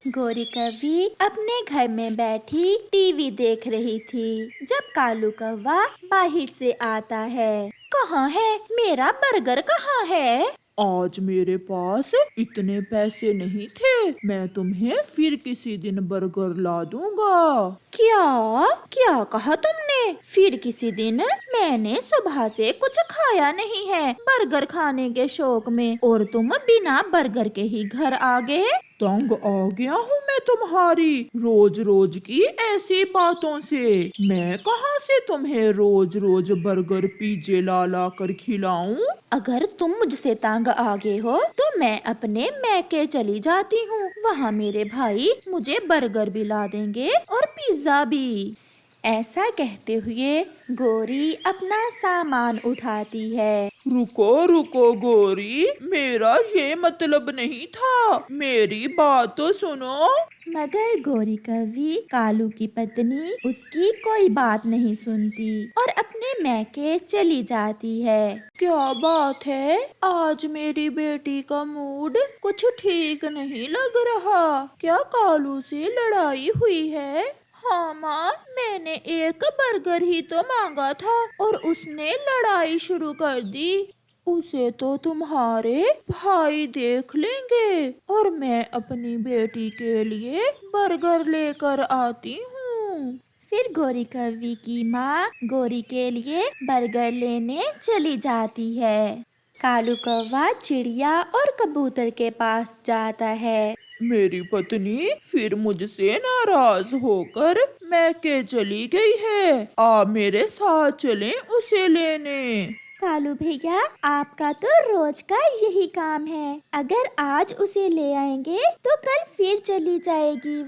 गोरी कौवी अपने घर में बैठी टीवी देख रही थी जब कालू कौवा बाहर से आता है। कहाँ है मेरा बर्गर, कहाँ है? आज मेरे पास इतने पैसे नहीं थे, मैं तुम्हें फिर किसी दिन बर्गर ला दूंगा। क्या क्या कहा तुमने? फिर किसी दिन? मैंने सुबह से कुछ खाया नहीं है बर्गर खाने के शौक में, और तुम बिना बर्गर के ही घर आ गए। तंग आ गया हूँ मैं तुम्हारी रोज रोज की ऐसी बातों से। मैं कहाँ से तुम्हें रोज रोज बर्गर पिज्जे ला ला कर खिलाऊं? अगर तुम मुझसे तंग आ गए हो तो मैं अपने मैके चली जाती हूँ। वहाँ मेरे भाई मुझे बर्गर भी ला देंगे और पिज्जा भी। ऐसा कहते हुए गोरी अपना सामान उठाती है। रुको रुको गोरी, मेरा ये मतलब नहीं था, मेरी बात तो सुनो। मगर गोरी कौवी कालू की पत्नी उसकी कोई बात नहीं सुनती और अपने मैके चली जाती है। क्या बात है, आज मेरी बेटी का मूड कुछ ठीक नहीं लग रहा। क्या कालू से लड़ाई हुई है? हाँ माँ, मैंने एक बर्गर ही तो मांगा था और उसने लड़ाई शुरू कर दी। उसे तो तुम्हारे भाई देख लेंगे और मैं अपनी बेटी के लिए बर्गर लेकर आती हूँ। फिर गोरी कौवी की माँ गोरी के लिए बर्गर लेने चली जाती है। कालू कौवा चिड़िया और कबूतर के पास जाता है। मेरी पत्नी फिर मुझसे नाराज होकर मैके चली गई है, आप मेरे साथ चलें उसे लेने। कालू भैया, आपका तो रोज का यही काम है। अगर आज उसे ले आएंगे तो कल फिर चली जाएगी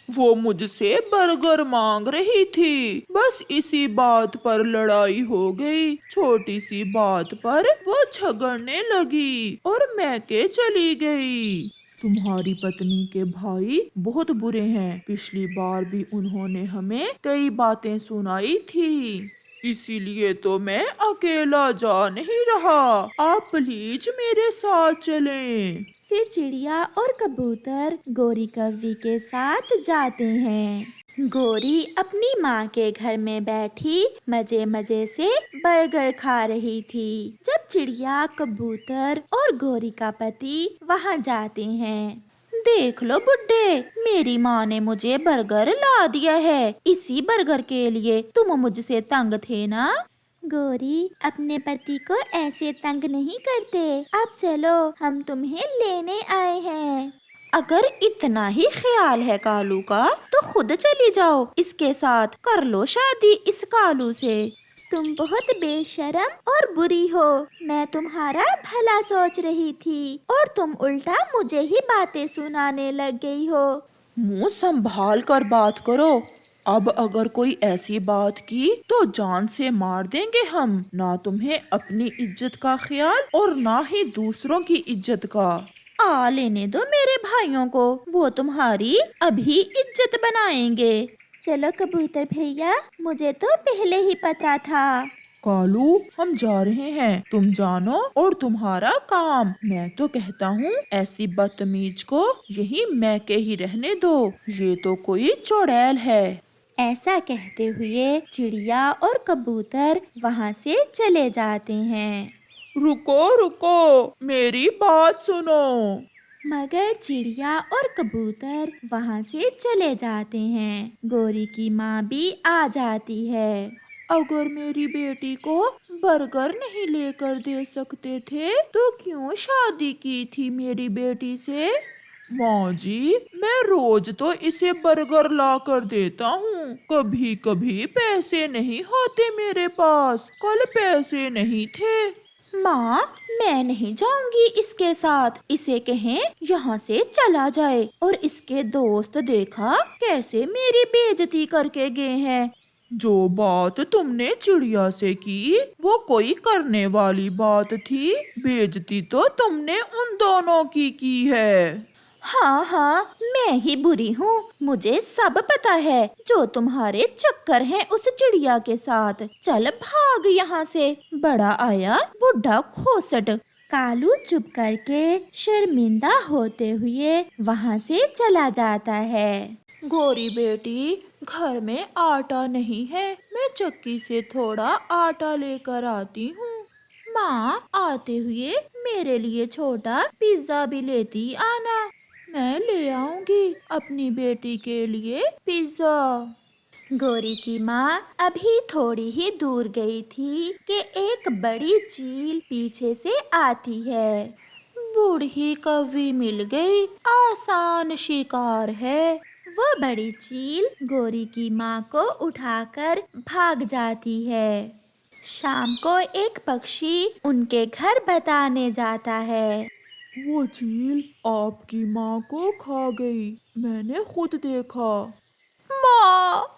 वो मुझसे बर्गर मांग रही थी, बस इसी बात पर लड़ाई हो गई। छोटी सी बात पर वो झगड़ने लगी और मैके चली गई। तुम्हारी पत्नी के भाई बहुत बुरे हैं, पिछली बार भी उन्होंने हमें कई बातें सुनाई थी, इसीलिए तो मैं अकेला जा नहीं रहा। आप प्लीज मेरे साथ चलें। फिर चिड़िया और कबूतर गोरी कौवी के साथ जाते हैं। गोरी अपनी माँ के घर में बैठी मजे मजे से बर्गर खा रही थी जब चिड़िया, कबूतर और गोरी का पति वहाँ जाते हैं। देख लो बुड्ढे, मेरी माँ ने मुझे बर्गर ला दिया है। इसी बर्गर के लिए तुम मुझसे तंग थे ना? गोरी अपने पति को ऐसे तंग नहीं करते। अब चलो, हम तुम्हें लेने आए हैं। अगर इतना ही ख्याल है कालू का तो खुद चली जाओ, इसके साथ कर लो शादी इस कालू से। तुम बहुत बेशरम और बुरी हो। मैं तुम्हारा भला सोच रही थी और तुम उल्टा मुझे ही बातें सुनाने लग गई हो। मुंह संभाल कर बात करो। अब अगर कोई ऐसी बात की तो जान से मार देंगे हम, ना तुम्हें अपनी इज्जत का ख्याल और ना ही दूसरों की इज्जत का। आ लेने दो मेरे भाइयों को, वो तुम्हारी अभी इज्जत बनाएंगे। चलो कबूतर भैया, मुझे तो पहले ही पता था। कालू, हम जा रहे हैं, तुम जानो और तुम्हारा काम। मैं तो कहता हूँ ऐसी बदतमीज को यही मैके ही रहने दो, ये तो कोई चुड़ैल है। ऐसा कहते हुए चिड़िया और कबूतर वहाँ से चले जाते हैं। रुको रुको, मेरी बात सुनो। मगर चिड़िया और कबूतर वहाँ से चले जाते हैं। गोरी की माँ भी आ जाती है। अगर मेरी बेटी को बर्गर नहीं लेकर दे सकते थे तो क्यों शादी की थी मेरी बेटी से? माँ जी, मैं रोज तो इसे बर्गर ला कर देता हूँ, कभी कभी पैसे नहीं होते मेरे पास, कल पैसे नहीं थे। माँ, मैं नहीं जाऊंगी इसके साथ। इसे कहें यहाँ से चला जाए। और इसके दोस्त देखा कैसे मेरी बेइज्जती करके गए हैं। जो बात तुमने चिड़िया से की वो कोई करने वाली बात थी, बेइज्जती तो तुमने उन दोनों की है। हाँ हाँ, मैं ही बुरी हूँ, मुझे सब पता है। जो तुम्हारे चक्कर हैं उस चिड़िया के साथ। चल भाग यहाँ से, बड़ा आया बुढ़ा खोसट। कालू चुप करके शर्मिंदा होते हुए वहाँ से चला जाता है। गोरी बेटी, घर में आटा नहीं है, मैं चक्की से थोड़ा आटा लेकर आती हूँ। माँ, आते हुए मेरे लिए छोटा पिज्जा भी लेती आना। मैं ले आऊंगी अपनी बेटी के लिए पिज्जा। गोरी की माँ अभी थोड़ी ही दूर गई थी कि एक बड़ी चील पीछे से आती है। बूढ़ी कौवी मिल गई, आसान शिकार है। वो बड़ी चील गोरी की माँ को उठाकर भाग जाती है। शाम को एक पक्षी उनके घर बताने जाता है। वो चील आपकी माँ को खा गई, मैंने खुद देखा। माँ,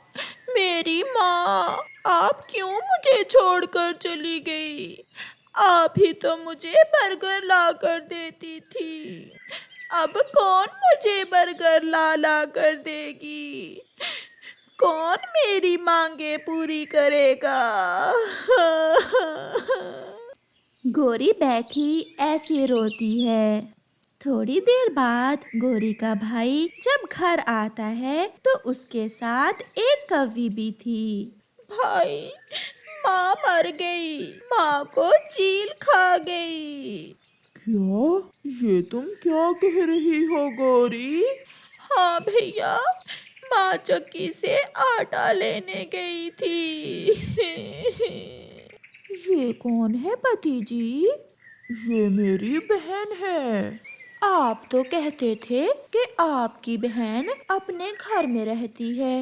मेरी माँ, आप क्यों मुझे छोड़कर चली गई? आप ही तो मुझे बर्गर ला कर देती थी। अब कौन मुझे बर्गर ला कर देगी? कौन मेरी मांगे पूरी करेगा? गोरी बैठी ऐसे रोती है। थोड़ी देर बाद गोरी का भाई जब घर आता है तो उसके साथ एक कौवी भी थी। भाई, माँ मर गई, माँ को चील खा गई। क्या? ये तुम क्या कह रही हो गोरी? हाँ भैया, माँ चक्की से आटा लेने गई थी। ये कौन है भतीजी? ये मेरी बहन है। आप तो कहते थे कि आपकी बहन अपने घर में रहती है।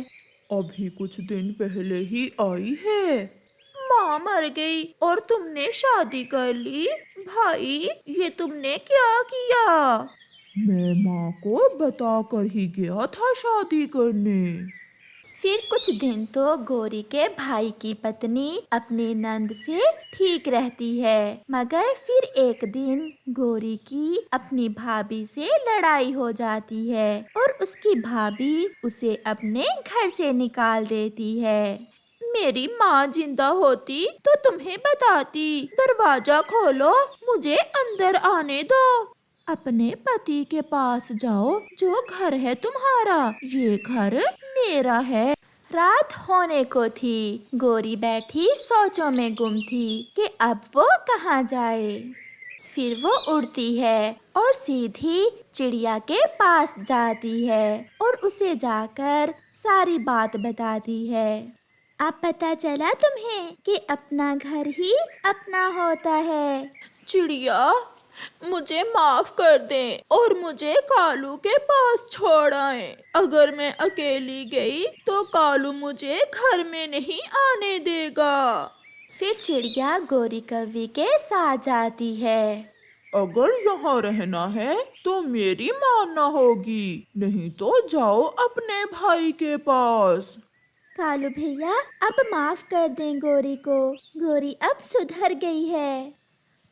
अभी कुछ दिन पहले ही आई है। माँ मर गई और तुमने शादी कर ली। भाई, ये तुमने क्या किया? मैं माँ को बता कर ही गया था शादी करने। फिर कुछ दिन तो गोरी के भाई की पत्नी अपनी नंद से ठीक रहती है, मगर फिर एक दिन गोरी की अपनी भाभी से लड़ाई हो जाती है और उसकी भाभी उसे अपने घर से निकाल देती है। मेरी माँ जिंदा होती तो तुम्हें बताती। दरवाजा खोलो, मुझे अंदर आने दो। अपने पति के पास जाओ, जो घर है तुम्हारा, ये घर मेरा है। रात होने को थी। गोरी बैठी सोचों में गुम थी कि अब वो कहाँ जाए। फिर वो उड़ती है और सीधी चिड़िया के पास जाती है और उसे जाकर सारी बात बताती है। अब पता चला तुम्हें कि अपना घर ही अपना होता है। चिड़िया, मुझे माफ कर दें और मुझे कालू के पास छोड़ आएं। अगर मैं अकेली गई तो कालू मुझे घर में नहीं आने देगा। फिर चिड़िया गोरी कौवी के साथ जाती है। अगर यहाँ रहना है तो मेरी मानना होगी, नहीं तो जाओ अपने भाई के पास। कालू भैया, अब माफ कर दें गोरी को। गोरी अब सुधर गई है।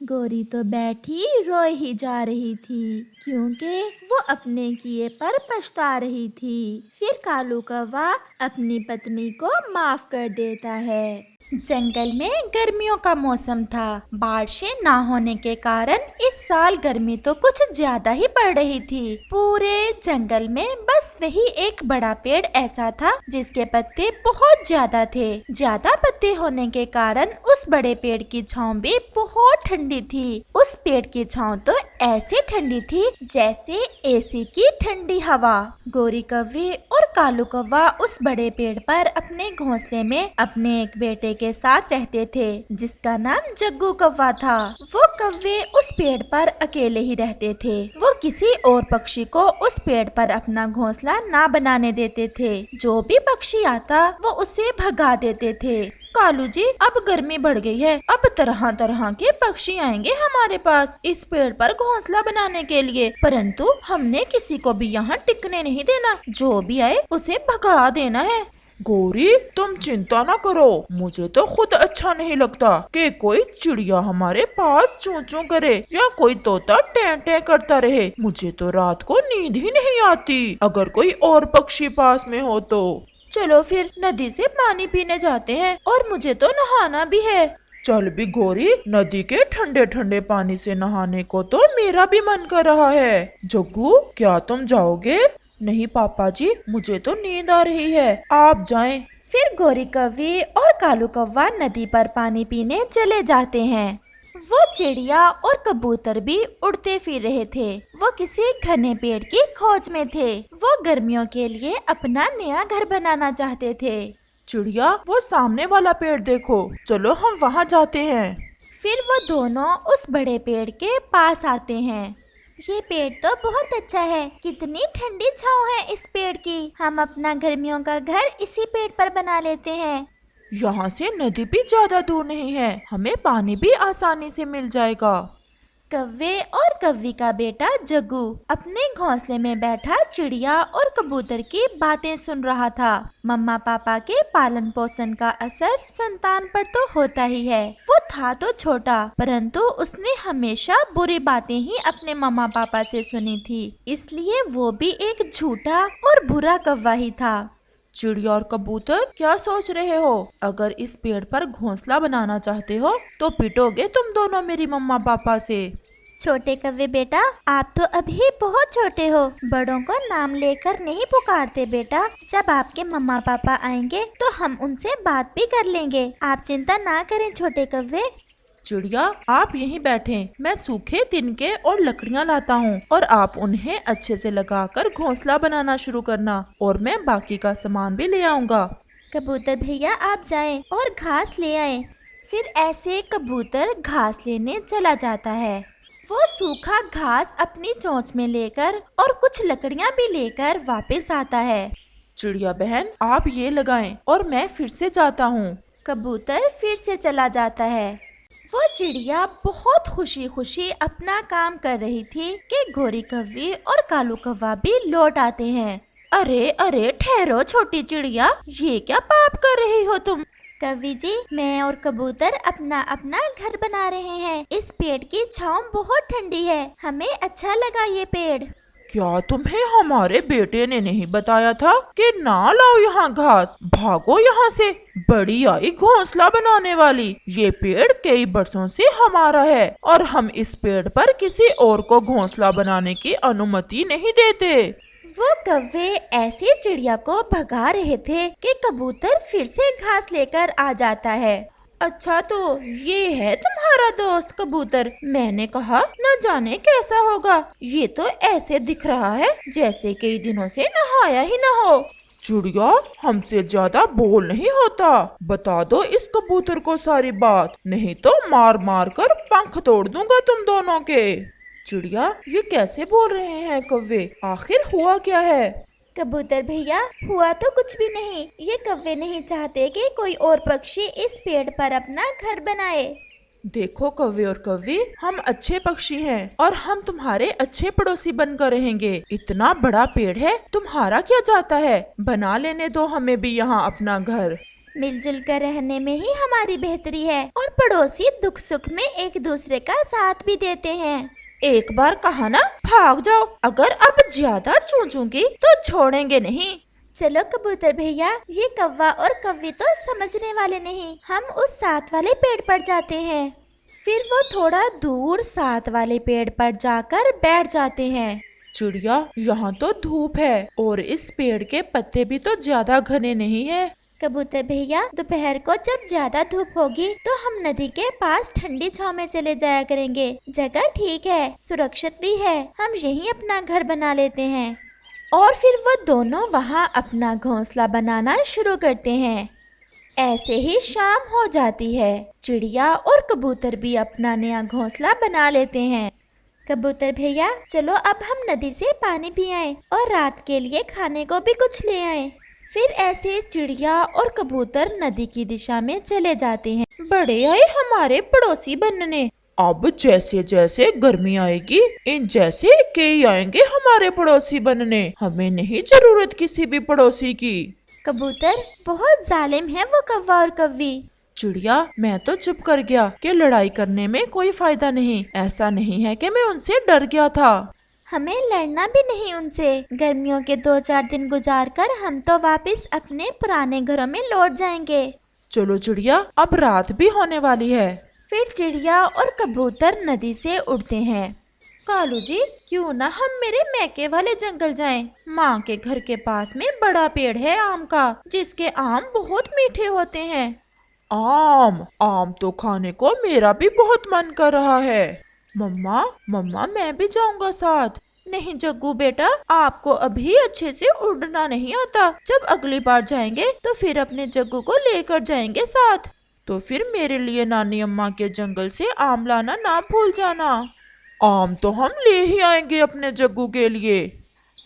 गोरी तो बैठी रोए ही जा रही थी क्योंकि वो अपने किए पर पछता रही थी। फिर कालू कौवा अपनी पत्नी को माफ कर देता है। जंगल में गर्मियों का मौसम था। बारिशें ना होने के कारण इस साल गर्मी तो कुछ ज्यादा ही पड़ रही थी। पूरे जंगल में बस वही एक बड़ा पेड़ ऐसा था जिसके पत्ते बहुत ज्यादा थे। ज्यादा पत्ते होने के कारण उस बड़े पेड़ की छांव भी बहुत ठंडी थी। उस पेड़ की छांव तो ऐसे ठंडी थी जैसे एसी की ठंडी हवा। गोरी कौवे और कालू कौवा उस बड़े पेड़ पर अपने घोंसले में अपने एक बेटे के साथ रहते थे जिसका नाम जग्गू कौवा था। वो कौवे उस पेड़ पर अकेले ही रहते थे। वो किसी और पक्षी को उस पेड़ पर अपना घोंसला ना बनाने देते थे। जो भी पक्षी आता वो उसे भगा देते थे। कालू जी, अब गर्मी बढ़ गई है, अब तरह तरह के पक्षी आएंगे हमारे पास इस पेड़ पर घोंसला बनाने के लिए, परंतु हमने किसी को भी यहाँ टिकने नहीं देना। जो भी आए उसे भगा देना है। गोरी, तुम चिंता न करो, मुझे तो खुद अच्छा नहीं लगता कि कोई चिड़िया हमारे पास चूं चूं करे या कोई तोता टें टें करता रहे। मुझे तो रात को नींद ही नहीं आती अगर कोई और पक्षी पास में हो तो। चलो फिर नदी से पानी पीने जाते हैं और मुझे तो नहाना भी है। चल भी गोरी, नदी के ठंडे ठंडे पानी से नहाने को तो मेरा भी मन कर रहा है। जग्गू, क्या तुम जाओगे? नहीं पापा जी, मुझे तो नींद आ रही है, आप जाएं। फिर गोरी कौवी और कालू कौवा नदी पर पानी पीने चले जाते हैं। वो चिड़िया और कबूतर भी उड़ते फिर रहे थे। वो किसी घने पेड़ की खोज में थे। वो गर्मियों के लिए अपना नया घर बनाना चाहते थे। चिड़िया, वो सामने वाला पेड़ देखो, चलो हम वहाँ जाते हैं। फिर वो दोनों उस बड़े पेड़ के पास आते हैं। ये पेड़ तो बहुत अच्छा है, कितनी ठंडी छांव है इस पेड़ की। हम अपना गर्मियों का घर इसी पेड़ पर बना लेते हैं। यहाँ से नदी भी ज्यादा दूर नहीं है, हमें पानी भी आसानी से मिल जाएगा। कौवे और कौवी का बेटा जग्गू अपने घोंसले में बैठा चिड़िया और कबूतर की बातें सुन रहा था। मम्मा पापा के पालन पोषण का असर संतान पर तो होता ही है। वो था तो छोटा, परंतु उसने हमेशा बुरी बातें ही अपने मम्मा पापा से सुनी थी, इसलिए वो भी एक झूठा और बुरा कौवा ही था। चिड़िया और कबूतर, क्या सोच रहे हो? अगर इस पेड़ पर घोंसला बनाना चाहते हो तो पिटोगे तुम दोनों मेरी मम्मा पापा से। छोटे कौवे बेटा, आप तो अभी बहुत छोटे हो, बड़ों को नाम लेकर नहीं पुकारते बेटा। जब आपके मम्मा पापा आएंगे तो हम उनसे बात भी कर लेंगे, आप चिंता ना करें छोटे कौवे। चिड़िया, आप यहीं बैठें, मैं सूखे तिनके और लकड़ियाँ लाता हूँ और आप उन्हें अच्छे से लगाकर घोंसला बनाना शुरू करना और मैं बाकी का सामान भी ले आऊँगा। कबूतर भैया आप जाएं और घास ले आएं। फिर ऐसे कबूतर घास लेने चला जाता है। वो सूखा घास अपनी चोंच में लेकर और कुछ लकड़ियाँ भी लेकर वापस आता है। चिड़िया बहन, आप ये लगाएं और मैं फिर से जाता हूँ। कबूतर फिर से चला जाता है। वो चिड़िया बहुत खुशी खुशी अपना काम कर रही थी कि गोरी कौवी और कालू कौवा भी लौट आते हैं। अरे अरे ठहरो छोटी चिड़िया, ये क्या पाप कर रही हो तुम? कौवी जी, मैं और कबूतर अपना अपना घर बना रहे हैं। इस पेड़ की छांव बहुत ठंडी है, हमें अच्छा लगा ये पेड़। क्या तुम्हें हमारे बेटे ने नहीं बताया था कि ना लाओ यहाँ घास? भागो यहाँ से, बड़ी आई घोंसला बनाने वाली। ये पेड़ कई बरसों से हमारा है और हम इस पेड़ पर किसी और को घोंसला बनाने की अनुमति नहीं देते। वो कौवे ऐसे चिड़िया को भगा रहे थे कि कबूतर फिर से घास लेकर आ जाता है। अच्छा, तो ये है तुम्हारा दोस्त कबूतर? मैंने कहा न जाने कैसा होगा, ये तो ऐसे दिख रहा है जैसे कई दिनों से नहाया ही न हो। चिड़िया, हमसे ज्यादा बोल नहीं होता, बता दो इस कबूतर को सारी बात, नहीं तो मार मार कर पंख तोड़ दूंगा तुम दोनों के। चिड़िया, ये कैसे बोल रहे हैं कौवे, आखिर हुआ क्या है? कबूतर भैया, हुआ तो कुछ भी नहीं। ये कौवे नहीं चाहते कि कोई और पक्षी इस पेड़ पर अपना घर बनाए। देखो कौवे और कौवी, हम अच्छे पक्षी हैं और हम तुम्हारे अच्छे पड़ोसी बनकर रहेंगे। इतना बड़ा पेड़ है, तुम्हारा क्या जाता है? बना लेने दो हमें भी यहाँ अपना घर। मिलजुल कर रहने में ही हमारी बेहतरी है और पड़ोसी दुख सुख में एक दूसरे का साथ भी देते हैं। एक बार कहा ना, भाग जाओ, अगर अब ज्यादा चूचूंगी तो छोड़ेंगे नहीं। चलो कबूतर भैया, ये कौवा और कौवी तो समझने वाले नहीं, हम उस साथ वाले पेड़ पर जाते हैं। फिर वो थोड़ा दूर साथ वाले पेड़ पर जाकर बैठ जाते हैं। चिड़िया, यहाँ तो धूप है और इस पेड़ के पत्ते भी तो ज्यादा घने नहीं है। कबूतर भैया, दोपहर को जब ज्यादा धूप होगी तो हम नदी के पास ठंडी छांव में चले जाया करेंगे। जगह ठीक है, सुरक्षित भी है, हम यहीं अपना घर बना लेते हैं। और फिर वो दोनों वहाँ अपना घोंसला बनाना शुरू करते हैं। ऐसे ही शाम हो जाती है। चिड़िया और कबूतर भी अपना नया घोंसला बना लेते हैं। कबूतर भैया, चलो अब हम नदी से पानी पी आए और रात के लिए खाने को भी कुछ ले आए। फिर ऐसे चिड़िया और कबूतर नदी की दिशा में चले जाते हैं। बड़े आए हमारे पड़ोसी बनने, अब जैसे जैसे गर्मी आएगी इन जैसे कई आएंगे हमारे पड़ोसी बनने, हमें नहीं जरूरत किसी भी पड़ोसी की। कबूतर, बहुत जालिम है वो कौवा और कौवी। चिड़िया, मैं तो चुप कर गया कि लड़ाई करने में कोई फायदा नहीं। ऐसा नहीं है कि मैं उनसे डर गया था। हमें लड़ना भी नहीं उनसे। गर्मियों के 2-4 दिन गुजार कर हम तो वापस अपने पुराने घरों में लौट जाएंगे। चलो चिड़िया, अब रात भी होने वाली है। फिर चिड़िया और कबूतर नदी से उड़ते हैं। कालू जी, क्यों ना हम मेरे मैके वाले जंगल जाएं? माँ के घर के पास में बड़ा पेड़ है आम का, जिसके आम बहुत मीठे होते हैं। आम आम तो खाने को मेरा भी बहुत मन कर रहा है। मम्मा मम्मा, मैं भी जाऊंगा साथ। नहीं जग्गू बेटा, आपको अभी अच्छे से उड़ना नहीं आता। जब अगली बार जाएंगे तो फिर अपने जग्गू को लेकर जाएंगे साथ। तो फिर मेरे लिए नानी अम्मा के जंगल से आम लाना ना भूल जाना। आम तो हम ले ही आएंगे अपने जग्गू के लिए।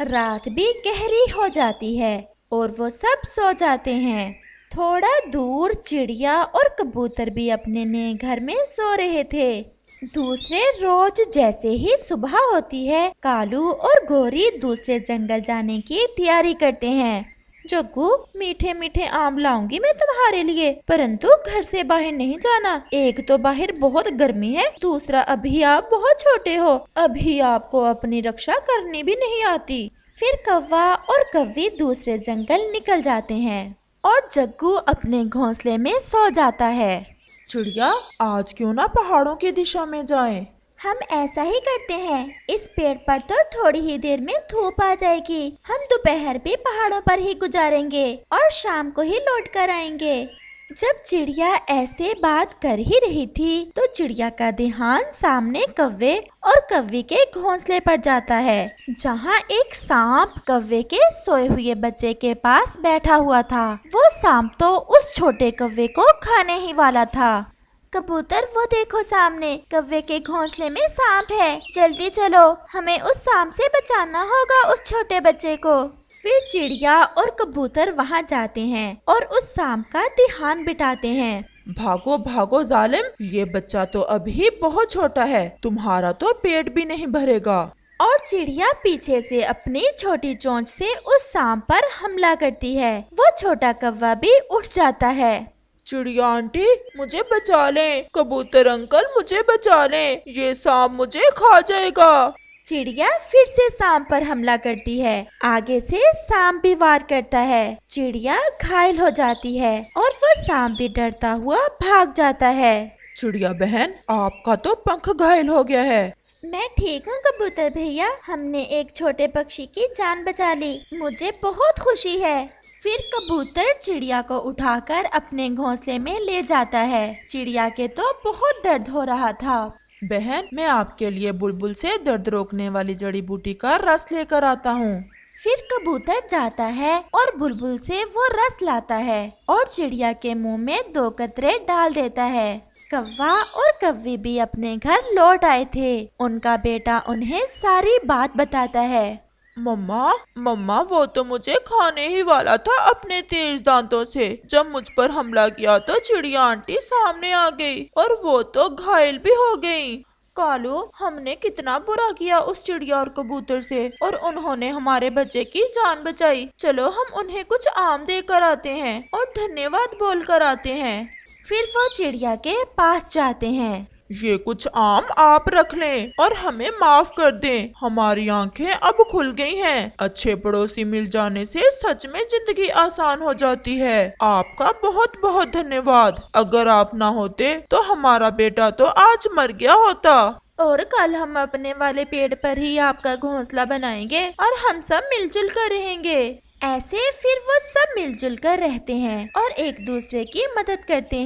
रात भी गहरी हो जाती है और वो सब सो जाते हैं। थोड़ा दूर चिड़िया और कबूतर भी अपने नए घर में सो रहे थे। दूसरे रोज जैसे ही सुबह होती है, कालू और गोरी दूसरे जंगल जाने की तैयारी करते हैं। जग्गू, मीठे मीठे आम लाऊंगी मैं तुम्हारे लिए, परंतु घर से बाहर नहीं जाना। एक तो बाहर बहुत गर्मी है, दूसरा अभी आप बहुत छोटे हो, अभी आपको अपनी रक्षा करनी भी नहीं आती। फिर कौवा और कव्वी दूसरे जंगल निकल जाते हैं और जग्गू अपने घोंसले में सो जाता है। चिड़िया, आज क्यों ना पहाड़ों की दिशा में जाएं? हम ऐसा ही करते हैं। इस पेड़ पर तो थोड़ी ही देर में धूप आ जाएगी। हम दोपहर भी पहाड़ों पर ही गुजारेंगे और शाम को ही लौट कर आएंगे। जब चिड़िया ऐसे बात कर ही रही थी तो चिड़िया का ध्यान सामने कव्वे और कव्वी के घोंसले पर जाता है, जहाँ एक सांप कव्वे के सोए हुए बच्चे के पास बैठा हुआ था। वो सांप तो उस छोटे कव्वे को खाने ही वाला था। कबूतर, वो देखो सामने कव्वे के घोंसले में सांप है। जल्दी चलो, हमें उस सांप से बचाना होगा उस छोटे बच्चे को। फिर चिड़िया और कबूतर वहां जाते हैं और उस सांप का ध्यान बिठाते हैं। भागो भागो जालिम, ये बच्चा तो अभी बहुत छोटा है, तुम्हारा तो पेट भी नहीं भरेगा। और चिड़िया पीछे से अपनी छोटी चोंच से उस सांप पर हमला करती है। वो छोटा कौवा भी उठ जाता है। चिड़िया आंटी, मुझे बचा लें। कबूतर अंकल, मुझे बचा लें, ये सांप मुझे खा जाएगा। चिड़िया फिर से सांप पर हमला करती है। आगे से सांप भी वार करता है। चिड़िया घायल हो जाती है और वो सांप भी डरता हुआ भाग जाता है। चिड़िया बहन, आपका तो पंख घायल हो गया है। मैं ठीक हूँ कबूतर भैया, हमने एक छोटे पक्षी की जान बचा ली, मुझे बहुत खुशी है। फिर कबूतर चिड़िया को उठाकर अपने घोंसले में ले जाता है। चिड़िया के तो बहुत दर्द हो रहा था। बहन, मैं आपके लिए बुलबुल से दर्द रोकने वाली जड़ी बूटी का रस लेकर आता हूँ। फिर कबूतर जाता है और बुलबुल से वो रस लाता है और चिड़िया के मुंह में 2 कतरे डाल देता है। कौवा और कव्वी भी अपने घर लौट आए थे। उनका बेटा उन्हें सारी बात बताता है। मम्मा मम्मा, वो तो मुझे खाने ही वाला था अपने तेज दांतों से। जब मुझ पर हमला किया तो चिड़िया आंटी सामने आ गई और वो तो घायल भी हो गई। कालू, हमने कितना बुरा किया उस चिड़िया और कबूतर से, और उन्होंने हमारे बच्चे की जान बचाई। चलो हम उन्हें कुछ आम देकर आते हैं और धन्यवाद बोल कर आते हैं। फिर वो चिड़िया के पास जाते हैं। ये कुछ आम आप रख लें और हमें माफ कर दें, हमारी आंखें अब खुल गई हैं। अच्छे पड़ोसी मिल जाने से सच में जिंदगी आसान हो जाती है। आपका बहुत बहुत धन्यवाद। अगर आप ना होते तो हमारा बेटा तो आज मर गया होता। और कल हम अपने वाले पेड़ पर ही आपका घोंसला बनाएंगे और हम सब मिलजुल कर रहेंगे। ऐसे फिर वो सब मिलजुल कर रहते हैं और एक दूसरे की मदद करते हैं।